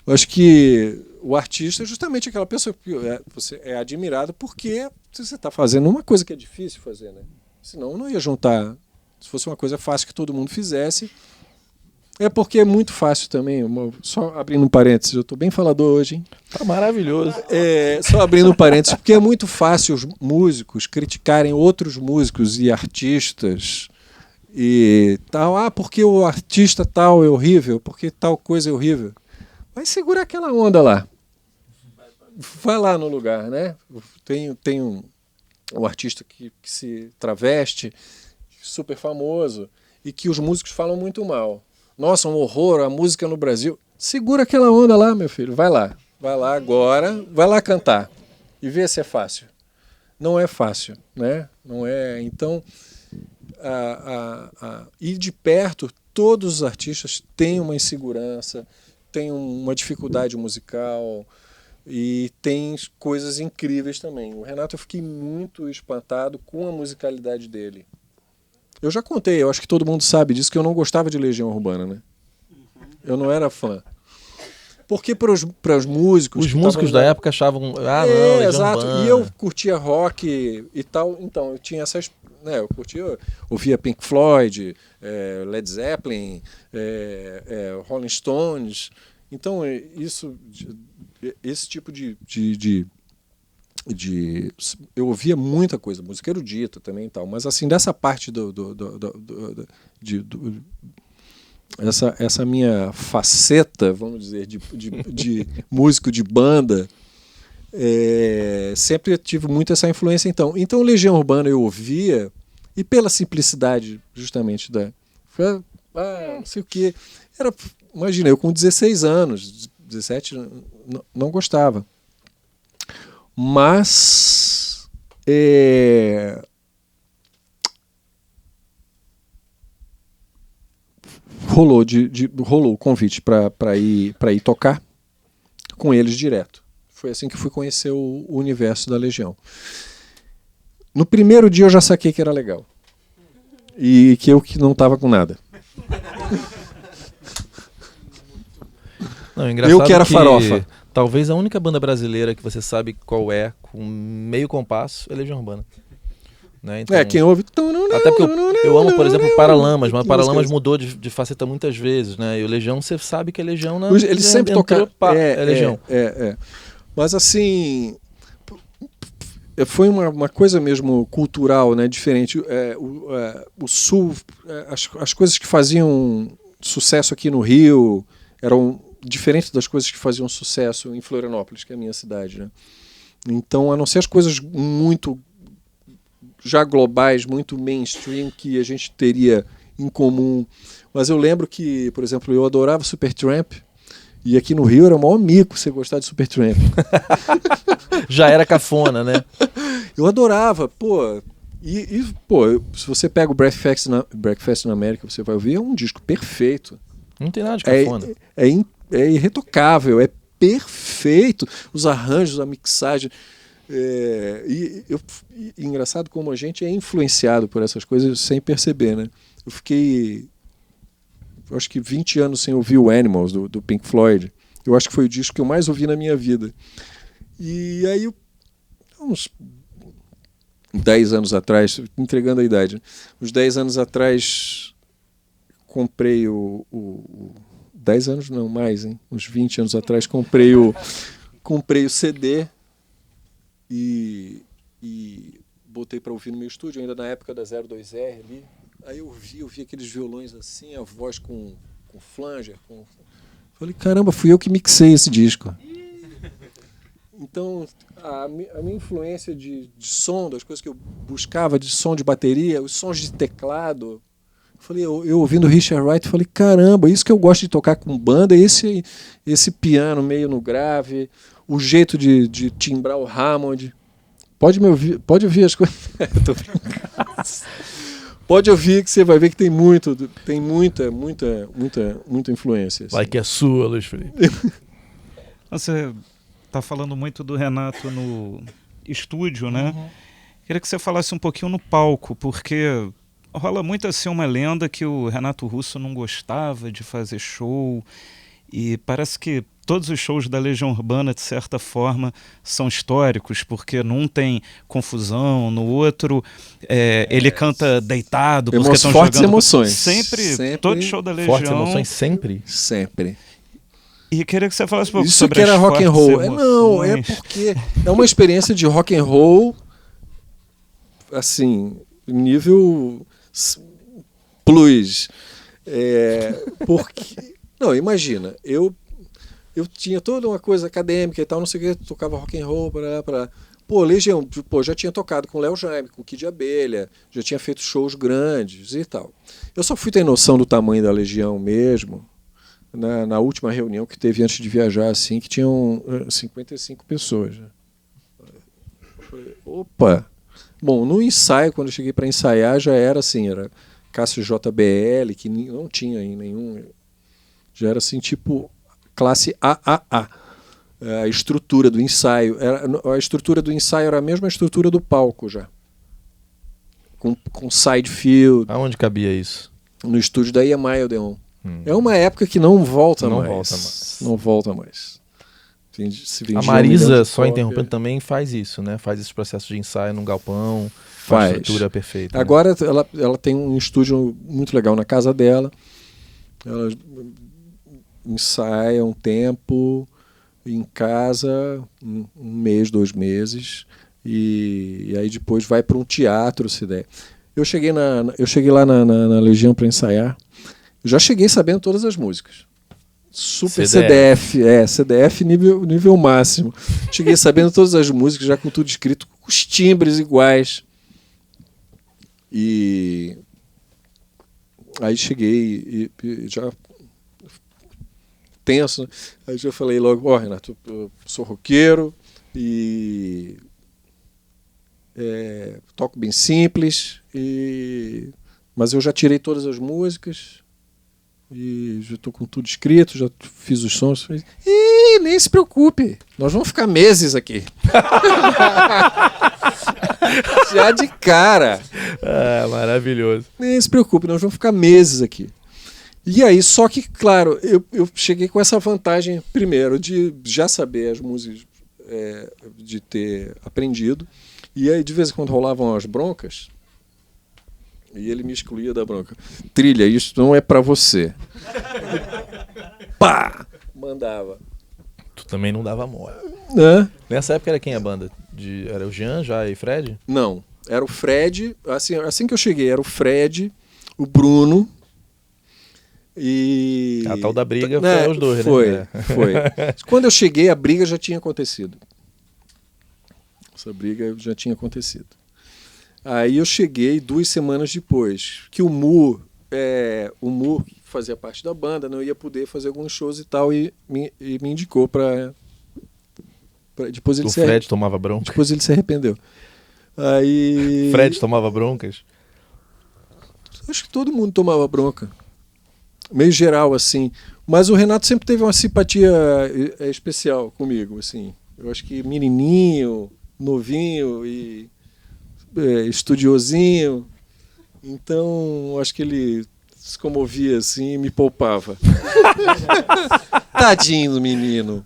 Eu acho que o artista é justamente aquela pessoa que você é admirado porque você está fazendo uma coisa que é difícil fazer, né? Senão não ia juntar. Se fosse uma coisa fácil que todo mundo fizesse. É porque é muito fácil também. Só abrindo um parênteses, eu estou bem falador hoje, hein? Tá maravilhoso. Só abrindo um parênteses, porque é muito fácil os músicos criticarem outros músicos e artistas e tal. Ah, porque o artista tal é horrível, porque tal coisa é horrível. Mas segura aquela onda lá. Vai lá no lugar, né? Tem um artista que se traveste, super famoso, e que os músicos falam muito mal. Nossa, um horror, a música no Brasil. Segura aquela onda lá, meu filho. Vai lá agora, vai lá cantar. E vê se é fácil. Não é fácil, né? Não é. Então, e de perto, todos os artistas têm uma insegurança, têm uma dificuldade musical e tem coisas incríveis também. O Renato, eu fiquei muito espantado com a musicalidade dele. Eu já contei, eu acho que todo mundo sabe disso, que eu não gostava de Legião Urbana, né? Eu não era fã. Porque para os músicos... Os músicos da época achavam... Ah, não, Legião exato. Urbana. E eu curtia rock e tal, então eu tinha essas... Né, eu ouvia Pink Floyd, Led Zeppelin, Rolling Stones. Então, esse tipo de eu ouvia muita coisa, música erudita também e tal, mas assim, dessa parte essa minha faceta, vamos dizer, de músico de banda, sempre tive muito essa influência. Então Legião Urbana eu ouvia, e pela simplicidade justamente não sei o que, imagina, eu com 16 anos, 17, não gostava. Mas rolou o convite para ir tocar com eles direto. Foi assim que fui conhecer o universo da Legião. No primeiro dia eu já saquei que era legal. E que eu não estava com nada. Não, engraçado eu que era farofa. Talvez a única banda brasileira que você sabe qual é, com meio compasso, é Legião Urbana. Né? Então, quem ouve... Até porque eu amo, por exemplo, Paralamas, mas Paralamas mudou de faceta muitas vezes, né? E o Legião, você sabe que é Legião... Eles sempre tocaram... É Legião. Mas assim... Foi uma coisa mesmo cultural, né? Diferente. O Sul... As coisas que faziam sucesso aqui no Rio eram... diferente das coisas que faziam sucesso em Florianópolis, que é a minha cidade, né? Então, a não ser as coisas muito já globais, muito mainstream, que a gente teria em comum. Mas eu lembro que, por exemplo, eu adorava Supertramp, e aqui no Rio era o maior mico você gostar de Supertramp. Já era cafona, né? Eu adorava, pô. Se você pega o Breakfast na América, você vai ouvir, é um disco perfeito. Não tem nada de cafona. É irretocável, é perfeito. Os arranjos, a mixagem. Engraçado como a gente é influenciado por essas coisas sem perceber, né? Eu fiquei, acho que 20 anos sem ouvir o Animals, do Pink Floyd. Eu acho que foi o disco que eu mais ouvi na minha vida. E aí, uns 10 anos atrás, entregando a idade, uns 10 anos atrás, comprei o 10 anos não, mais, hein? Uns 20 anos atrás, comprei o CD e botei para ouvir no meu estúdio, ainda na época da 02R ali. Aí eu vi aqueles violões assim, a voz com flanger. Falei, caramba, fui eu que mixei esse disco. Então, a minha influência de som, das coisas que eu buscava, de som de bateria, os sons de teclado. Falei, eu ouvindo Richard Wright, falei, caramba, isso que eu gosto de tocar com banda, esse piano meio no grave, o jeito de timbrar o Hammond. Pode ouvir as coisas. Pode ouvir que você vai ver que tem muita influência. Assim. Vai que é sua, Luiz Felipe. Você está falando muito do Renato no estúdio, né? Queria que você falasse um pouquinho no palco, porque rola muito assim uma lenda que o Renato Russo não gostava de fazer show, e parece que todos os shows da Legião Urbana, de certa forma, são históricos, porque num tem confusão, no outro ele canta deitado, porque estão fortes jogando... emoções. Sempre, todo show da Legião... Fortes emoções sempre? Sempre. E queria que você falasse um pouco isso sobre que era as rock and fortes roll. Não, é porque é uma experiência de rock and roll, assim, nível plus. Porque... Não, imagina, eu tinha toda uma coisa acadêmica e tal, não sei o que, tocava rock and roll, para Pô, Legião, já tinha tocado com Léo Jaime, com Kid Abelha, já tinha feito shows grandes e tal. Eu só fui ter noção do tamanho da Legião mesmo na última reunião que teve antes de viajar, assim, que tinham 55 pessoas. Né? Eu falei, opa! Bom, no ensaio, quando eu cheguei para ensaiar, já era assim, era Cássio JBL, que não tinha em nenhum... Já era assim, tipo, classe AAA. A estrutura do ensaio. A estrutura do ensaio era a mesma estrutura do palco já. Com side field. Aonde cabia isso? No estúdio da EMI Odeon. É uma época que não volta mais. Não volta mais. A Marisa, só interrompendo, também faz isso, né? Faz esse processo de ensaio num galpão, com a estrutura perfeita. Agora ela tem um estúdio muito legal na casa dela. Ela ensaia um tempo em casa, um mês, 2 meses, e aí depois vai para um teatro, se der. Eu cheguei lá na Legião para ensaiar. Eu já cheguei sabendo todas as músicas. Super CDF, CDF nível máximo. Cheguei sabendo todas as músicas, já com tudo escrito, com os timbres iguais. E aí cheguei e já tenso. Aí já falei logo, Renato, eu sou roqueiro e toco bem simples, mas eu já tirei todas as músicas e já estou com tudo escrito, já fiz os sons. E nem se preocupe, nós vamos ficar meses aqui. Já de cara. Maravilhoso. Nem se preocupe, nós vamos ficar meses aqui. E aí, só que, claro, eu cheguei com essa vantagem, primeiro, de já saber as músicas, de ter aprendido. E aí, de vez em quando, rolavam as broncas, e ele me excluía da bronca. Trilha, isso não é pra você. Pá! Mandava. Tu também não dava mole. Nessa época era quem a banda? Era o Jean, já e Fred? Não, era o Fred. Assim que eu cheguei, era o Fred, o Bruno... E... A tal da briga foi os dois, né? Foi. Quando eu cheguei, a briga já tinha acontecido. Essa briga já tinha acontecido. Aí eu cheguei 2 semanas depois, que o Mu fazia parte da banda, não ia poder fazer alguns shows e tal, e me indicou para... Depois ele Fred tomava bronca? Depois ele se arrependeu. Aí... Fred tomava broncas? Acho que todo mundo tomava bronca. Meio geral, assim. Mas o Renato sempre teve uma simpatia especial comigo, assim. Eu acho que menininho, novinho e estudiosinho. Então, acho que ele se comovia, assim, e me poupava. Tadinho do menino.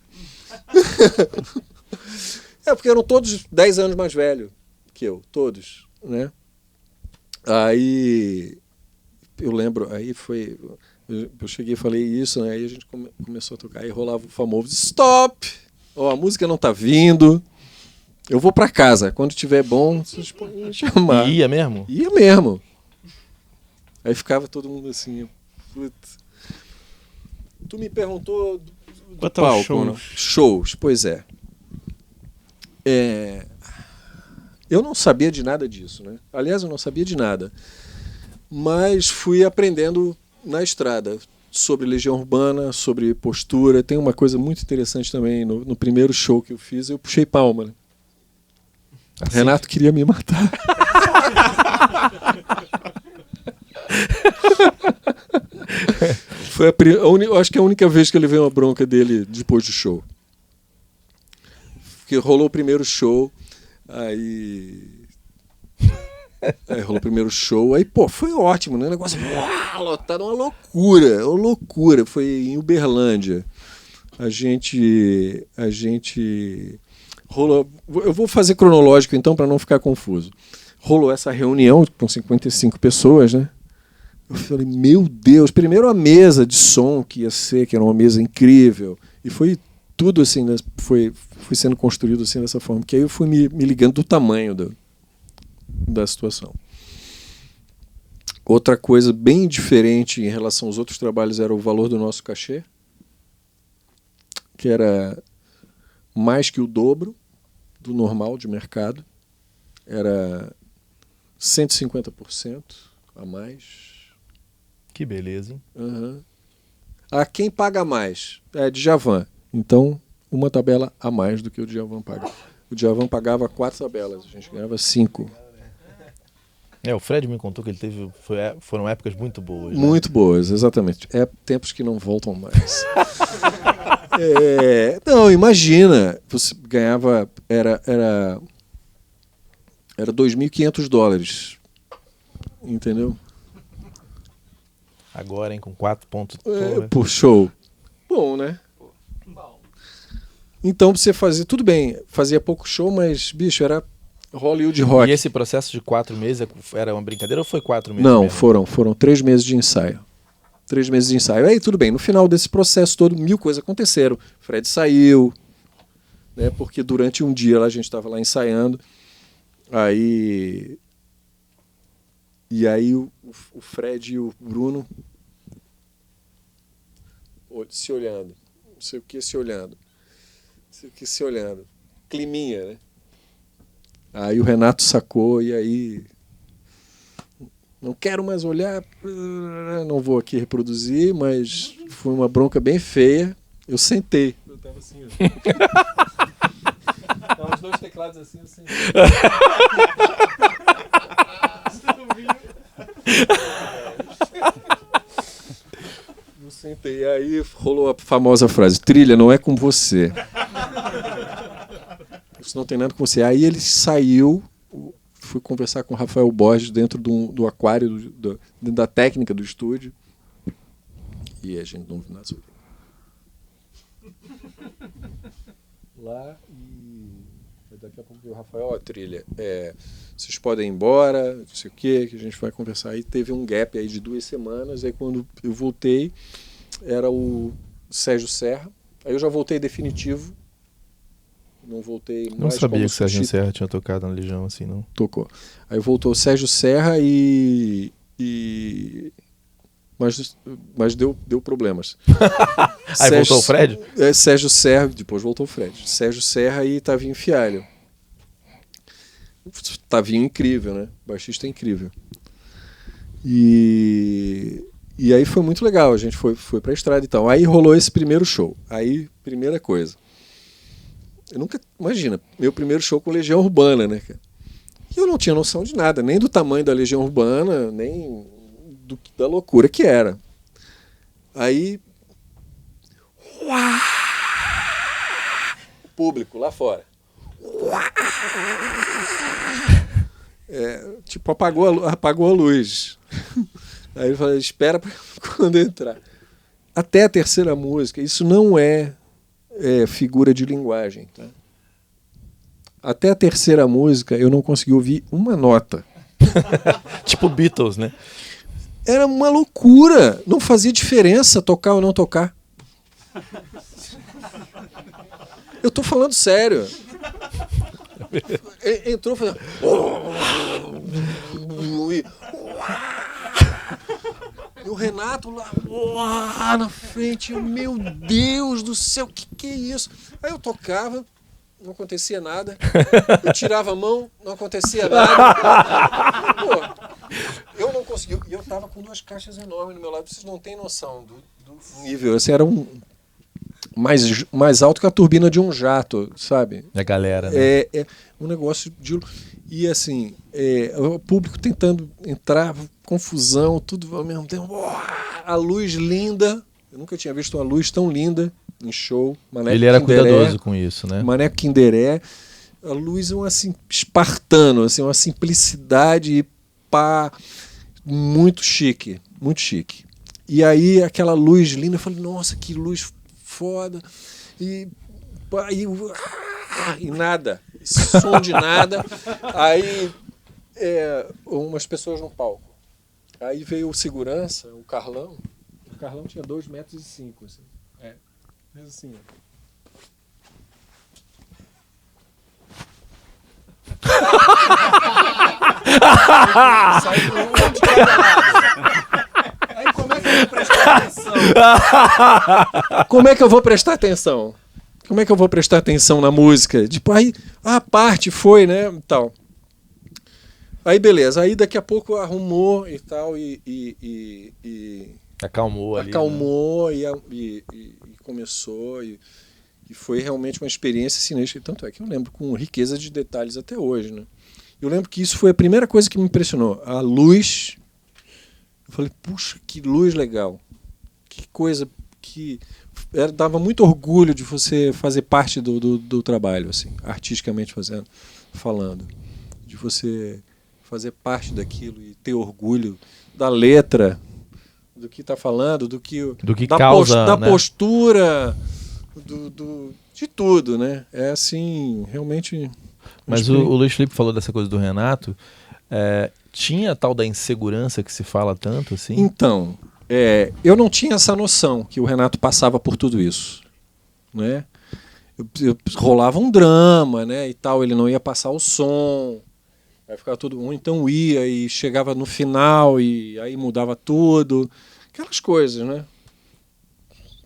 Porque eram todos 10 anos mais velhos que eu, todos, né? Aí... Eu lembro, aí foi Eu cheguei e falei isso, né? Aí a gente começou a tocar. Aí rolava o famoso stop! Ó, a música não tá vindo. Eu vou pra casa. Quando tiver bom, vocês podem me chamar. E ia mesmo? Ia mesmo. Aí ficava todo mundo assim. Putz. Tu me perguntou do palco, shows. né? Shows, pois é. Eu não sabia de nada disso, né? Aliás, eu não sabia de nada. Mas fui aprendendo na estrada sobre Legião Urbana, sobre postura. Tem uma coisa muito interessante também. No primeiro show que eu fiz, eu puxei palma, né? Assim? Renato queria me matar. Foi eu acho que é a única vez que eu levei uma bronca dele depois do show. Porque rolou o primeiro show, aí rolou o primeiro show, aí, pô, foi ótimo, né? O negócio lotado, uma loucura. Foi em Uberlândia. A gente rolou. Eu vou fazer cronológico então para não ficar confuso. Rolou essa reunião com 55 pessoas, né? Eu falei, meu Deus, primeiro a mesa de som que ia ser, que era uma mesa incrível, e foi tudo assim, né? foi sendo construído assim dessa forma, que aí eu fui me ligando do tamanho da situação. Outra coisa bem diferente em relação aos outros trabalhos era o valor do nosso cachê, que era mais que o dobro do normal de mercado, era 150% a mais. Que beleza, hein? Uhum. Quem paga mais? É Djavan. Então, uma tabela a mais do que o Djavan paga. O Djavan pagava 4 tabelas, a gente ganhava 5. O Fred me contou que ele teve. Foram épocas muito boas. Muito boas, exatamente. Tempos que não voltam mais. Não, imagina. Você ganhava. Era $2.500. Entendeu? Agora, hein, com 4 pontos. Por show. Bom, né? Então você fazia. Tudo bem, fazia pouco show, mas, bicho, era Hollywood Rock. E esse processo de 4 meses era uma brincadeira ou foi 4 meses? Não, mesmo? foram 3 meses de ensaio. 3 meses de ensaio. Aí tudo bem, no final desse processo todo, 1000 coisas aconteceram. Fred saiu, né? Porque durante um dia a gente estava lá ensaiando. E aí o Fred e o Bruno se olhando. Não sei o que se olhando. Climinha, né? Aí o Renato sacou e aí... Não quero mais olhar, não vou aqui reproduzir, mas foi uma bronca bem feia. Eu sentei. Eu tava assim, ó. Os 2 teclados assim, eu sentei. Eu sentei. Aí rolou a famosa frase: trilha não é com você. Isso não tem nada com você. Aí ele saiu. Fui conversar com o Rafael Borges dentro do aquário, dentro da técnica do estúdio. E a gente não viu nada sobre lá. E daqui a pouco o Rafael, trilha, vocês podem ir embora, não sei o que a gente vai conversar. Aí teve um gap aí de 2 semanas. Aí quando eu voltei, era o Sérgio Serra. Aí eu já voltei definitivo. Não voltei mais. Não sabia que o Sérgio substituto. Serra tinha tocado na Legião assim, não. Tocou. Aí voltou o Sérgio Serra mas deu problemas. Aí voltou o Fred? Sérgio Serra, depois voltou o Fred. Sérgio Serra e Tavinho Fialho. Tavinho incrível, né? Baixista incrível. E aí foi muito legal. A gente foi pra estrada e tal. Aí rolou esse primeiro show. Aí, primeira coisa. Eu nunca... Imagina, meu primeiro show com Legião Urbana, né, cara? E eu não tinha noção de nada, nem do tamanho da Legião Urbana, nem da loucura que era. Aí... O público lá fora. Tipo, apagou a luz. Aí eu falei, espera pra quando entrar. Até a terceira música, isso não é figura de linguagem, tá? Até a terceira música eu não consegui ouvir uma nota. Tipo Beatles, né? Era uma loucura. Não fazia diferença tocar ou não tocar. Eu tô falando sério. Entrou fazendo... E o Renato lá na frente. Meu Deus do céu, que é isso? Aí eu tocava, não acontecia nada. Eu tirava a mão, não acontecia nada. Pô, eu não conseguia. E eu tava com 2 caixas enormes no meu lado. Vocês não têm noção do nível. Assim, era mais alto que a turbina de um jato, sabe? A galera, né? É um negócio de... E assim, o público tentando entrar, confusão, tudo ao mesmo tempo. A luz linda. Eu nunca tinha visto uma luz tão linda em show. Maneco Ele era Kinderé, cuidadoso com isso, né? Maneco Kinderé. A luz é assim, espartano, assim, uma simplicidade e pá, muito chique, muito chique. E aí aquela luz linda, eu falei, nossa, que luz foda. E nada, som de nada. Aí umas pessoas no palco. Aí veio o segurança, o Carlão. O Carlão tinha 2,5 metros. Assim. Mas assim. Saiu um de cada lado. Aí como é que eu vou prestar atenção? Como é que eu vou prestar atenção? Como é que eu vou prestar atenção na música? Tipo, aí a parte foi, né, tal. Aí beleza, aí daqui a pouco arrumou e tal e acalmou ali. Acalmou, né? e começou e foi realmente uma experiência sinistra. Tanto é que eu lembro com riqueza de detalhes até hoje, né? Eu lembro que isso foi a primeira coisa que me impressionou. A luz. Eu falei, puxa, que luz legal. Que coisa que... dava muito orgulho de você fazer parte do trabalho, assim, artisticamente falando. De você fazer parte daquilo e ter orgulho da letra, do que está falando, do que causa, da né? Postura, de tudo, né? É assim, realmente... Mas o Luiz Felipe falou dessa coisa do Renato. Tinha a tal da insegurança que se fala tanto, assim? Então, eu não tinha essa noção que o Renato passava por tudo isso, né? Rolava um drama, né, e tal, ele não ia passar o som, aí ficava tudo, ou então ia e chegava no final e aí mudava tudo, aquelas coisas, né?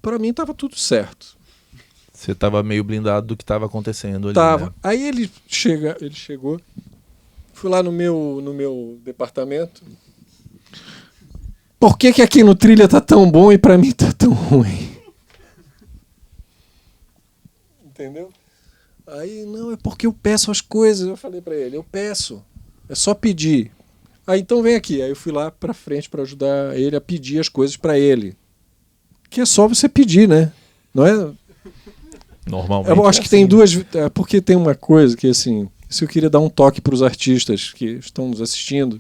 Para mim estava tudo certo. Você estava meio blindado do que estava acontecendo ali, Tava. né? Aí ele chegou, fui lá no meu departamento. Por que aqui no Trilha tá tão bom e pra mim tá tão ruim? Entendeu? Aí, não, é porque eu peço as coisas. Eu falei pra ele, eu peço. É só pedir. Aí, então vem aqui. Aí eu fui lá pra frente pra ajudar ele a pedir as coisas pra ele. Que é só você pedir, né? Não é... Normalmente Eu acho que assim, tem duas... porque tem uma coisa que, assim... Isso eu queria dar um toque pros artistas que estão nos assistindo.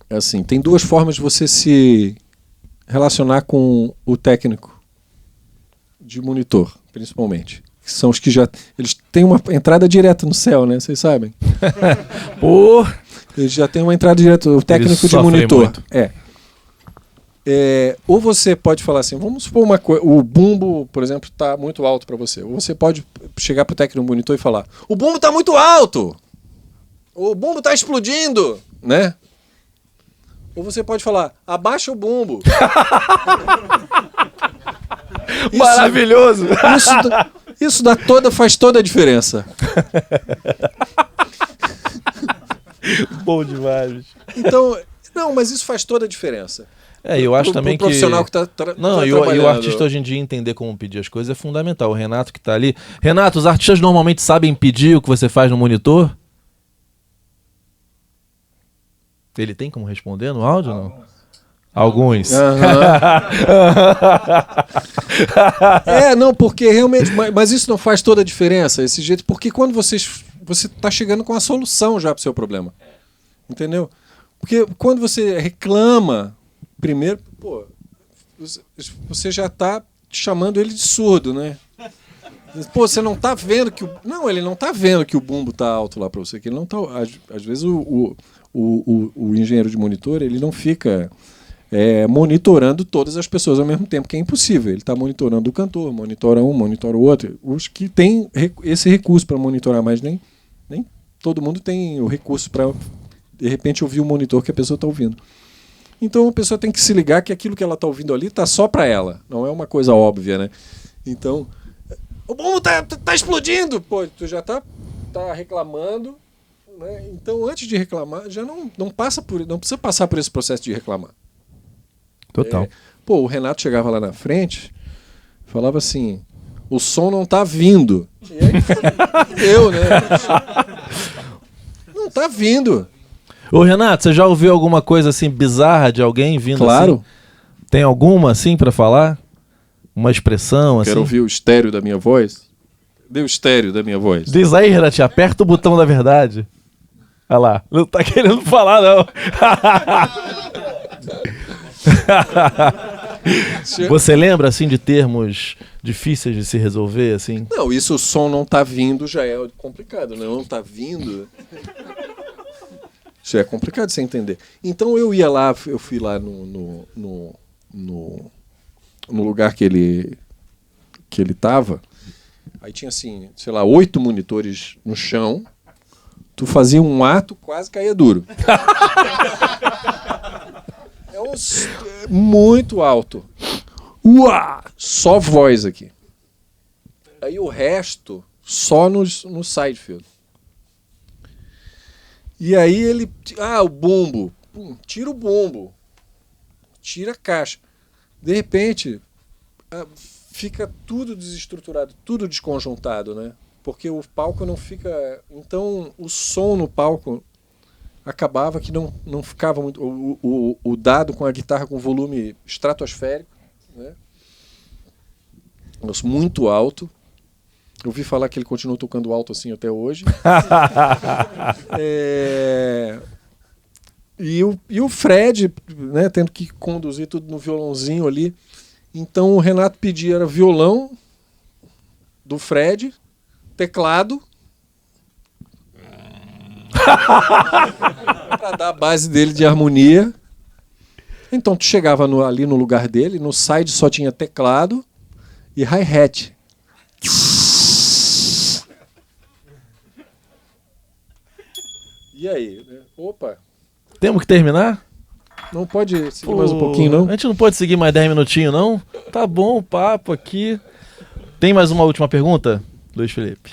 Assim, tem 2 formas de você se relacionar com o técnico de monitor, principalmente. Que são os que eles têm uma entrada direta no céu, né? Vocês sabem? Pô! Eles já têm uma entrada direta, o técnico de monitor. Muito. Ou você pode falar assim, vamos supor uma coisa, o bumbo, por exemplo, está muito alto para você. Ou você pode chegar para o técnico do monitor e falar, o bumbo está muito alto! O bumbo está explodindo! Né? Ou você pode falar, abaixa o bumbo. Maravilhoso! Isso faz toda a diferença. Bom demais. Então, não, mas isso faz toda a diferença. Eu acho também que... O profissional que está Não, e o artista hoje em dia entender como pedir as coisas é fundamental. O Renato que está ali... Renato, os artistas normalmente sabem pedir o que você faz no monitor? Ele tem como responder no áudio ou não? Alguns. Não, porque realmente... Mas isso não faz toda a diferença, esse jeito, porque quando você está chegando com a solução já para o seu problema. Entendeu? Porque quando você reclama, primeiro, pô, você já está chamando ele de surdo, né? Pô, você não tá vendo que Não, ele não tá vendo que o bumbo tá alto lá para você. Que ele não tá... Às vezes o engenheiro de monitor, ele não fica monitorando todas as pessoas ao mesmo tempo, que é impossível. Ele está monitorando o cantor, monitora um, monitora o outro. Os que têm esse recurso para monitorar, mas nem todo mundo tem o recurso para, de repente, ouvir o monitor que a pessoa está ouvindo. Então a pessoa tem que se ligar que aquilo que ela está ouvindo ali está só para ela, não é uma coisa óbvia, né? Então, o bumbo tá explodindo! Pô, tu já tá reclamando, né? Então, antes de reclamar, já não precisa passar por esse processo de reclamar. Total. O Renato chegava lá na frente, falava assim: o som não tá vindo. E aí eu, né? Não tá vindo. Ô, Renato, você já ouviu alguma coisa assim bizarra de alguém vindo? Claro. Assim? Tem alguma assim pra falar? Uma expressão assim? Quero ouvir o estéreo da minha voz? Dê o estéreo da minha voz. Diz aí, Renato, aperta o botão da verdade. Olha lá, não tá querendo falar, não. Você lembra assim de termos difíceis de se resolver assim? Não, isso, o som não tá vindo já é complicado, né? Não tá vindo. Já é complicado de você entender. Então eu fui lá no lugar que ele tava. Aí tinha assim, sei lá, 8 monitores no chão. Tu fazia um ato, quase caía duro. Muito alto. Uá! Só voz aqui. Aí o resto só no sidefield. E aí ele... o bumbo. Tira o bumbo. Tira a caixa. De repente, fica tudo desestruturado, tudo desconjuntado, né? Porque o palco não fica... Então, o som no palco acabava que não ficava muito... O dado com a guitarra com volume estratosférico, né? Muito alto. Eu ouvi falar que ele continua tocando alto assim até hoje. E o Fred, né, tendo que conduzir tudo no violãozinho ali. Então o Renato pedia era violão do Fred, teclado, para dar a base dele de harmonia. Então tu chegava ali no lugar dele, no side só tinha teclado e hi-hat. E aí? Opa! Temos que terminar? Não pode seguir mais um pouquinho, não? A gente não pode seguir mais 10 minutinhos, não? Tá bom o papo aqui. Tem mais uma última pergunta, Luiz Felipe?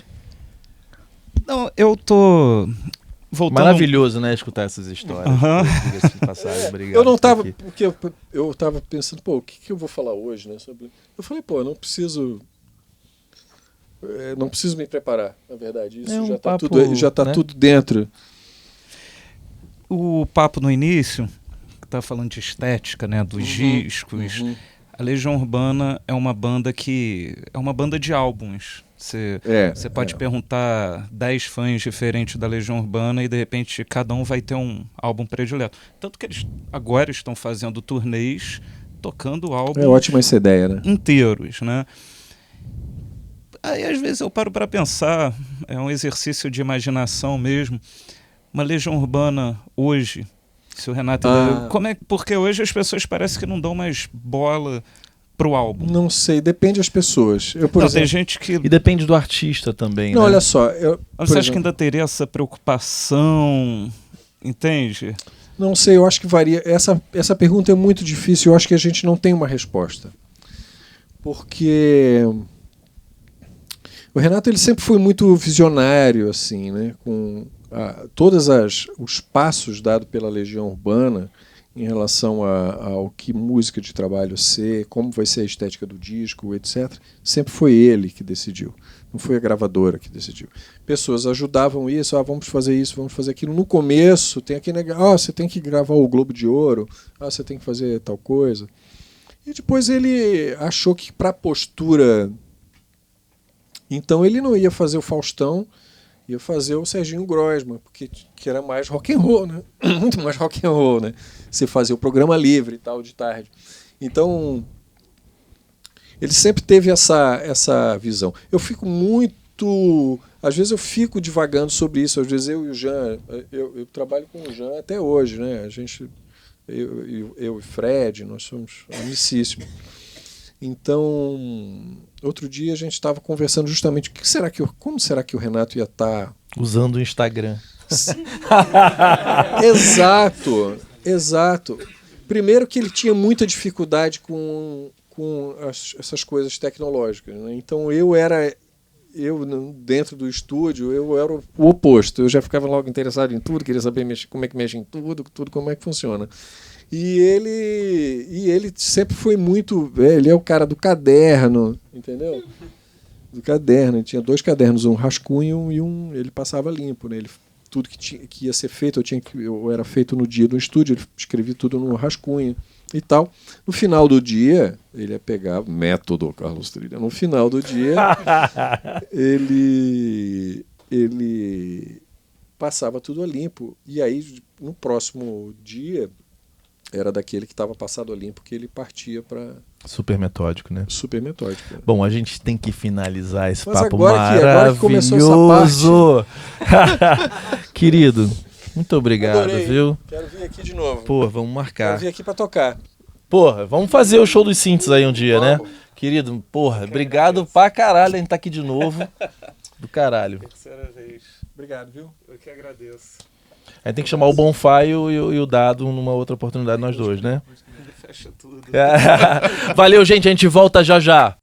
Não, eu tô... voltando... Maravilhoso, né, escutar essas histórias. Diga-se de passagem, obrigado. Eu não tava... Porque eu tava pensando, o que eu vou falar hoje, né? Eu falei, eu não preciso... não preciso me preparar, na verdade. Isso já tá, papo, né? Tudo dentro. O papo no início, que tá falando de estética, né, dos discos. A Legião Urbana é uma banda de álbuns. Você pode perguntar 10 fãs diferentes da Legião Urbana e de repente cada um vai ter um álbum predileto. Tanto que eles agora estão fazendo turnês tocando álbuns ótima essa ideia, né? inteiros, né? Aí às vezes eu paro para pensar, é um exercício de imaginação mesmo. Uma Legião Urbana hoje, se o Renato... porque hoje as pessoas parecem que não dão mais bola pro álbum. Não sei, depende das pessoas. Tem gente que... E depende do artista também, não, né? Olha só... Você acha que ainda teria essa preocupação? Entende? Não sei, eu acho que varia. Essa pergunta é muito difícil, eu acho que a gente não tem uma resposta. Porque... o Renato ele sempre foi muito visionário, assim, né? Com todos os passos dados pela Legião Urbana em relação ao que música de trabalho ser, como vai ser a estética do disco, etc. Sempre foi ele que decidiu. Não foi a gravadora que decidiu. Pessoas ajudavam isso, vamos fazer isso, vamos fazer aquilo. No começo, tem aquele negócio, você tem que gravar o Globo de Ouro, você tem que fazer tal coisa. E depois ele achou que para a postura... Então ele não ia fazer o Faustão, ia fazer o Serginho Grosman, que era mais rock and roll, né? Muito mais rock and roll, né? Você fazia o programa livre e tal, de tarde. Então, Ele sempre teve essa visão. Eu fico muito... Às vezes eu fico divagando sobre isso. Às vezes eu e o Jean... Eu trabalho com o Jean até hoje, né? A gente... Eu e o Fred, nós somos amicíssimos. Então, outro dia a gente estava conversando justamente como será que o Renato ia estar... Usando o Instagram. Exato. Primeiro que ele tinha muita dificuldade com essas coisas tecnológicas, né? Então eu dentro do estúdio, eu era o oposto. Eu já ficava logo interessado em tudo, queria saber como é que mexe em tudo como é que funciona. E ele sempre foi muito... Ele é o cara do caderno, entendeu? Do caderno. Ele tinha 2 cadernos, um rascunho e um... Ele passava limpo, né? Tudo que ia ser feito, eu era feito no dia do estúdio, ele escrevia tudo no rascunho e tal. No final do dia, ele ia pegar método Carlos Trilha. No final do dia, ele passava tudo a limpo. E aí, no próximo dia, era daquele que estava passado a limpo que ele partia para... Super metódico, né? Super metódico. Bom, a gente tem que finalizar esse Mas papo agora que começou maravilhoso. Essa parte... Querido, muito obrigado, Adorei. Viu? Quero vir aqui de novo. Pô, vamos marcar. Quero vir aqui para tocar. Porra, vamos fazer o show dos Synths aí um dia, Vamos. né? Querido, porra, obrigado pra caralho a gente tá aqui de novo. Do caralho. Terceira vez. Obrigado, viu? Eu que agradeço. A gente tem que chamar o Bonfire e o Dado numa outra oportunidade, nós dois, né? Fecha tudo. Valeu, gente. A gente volta já já.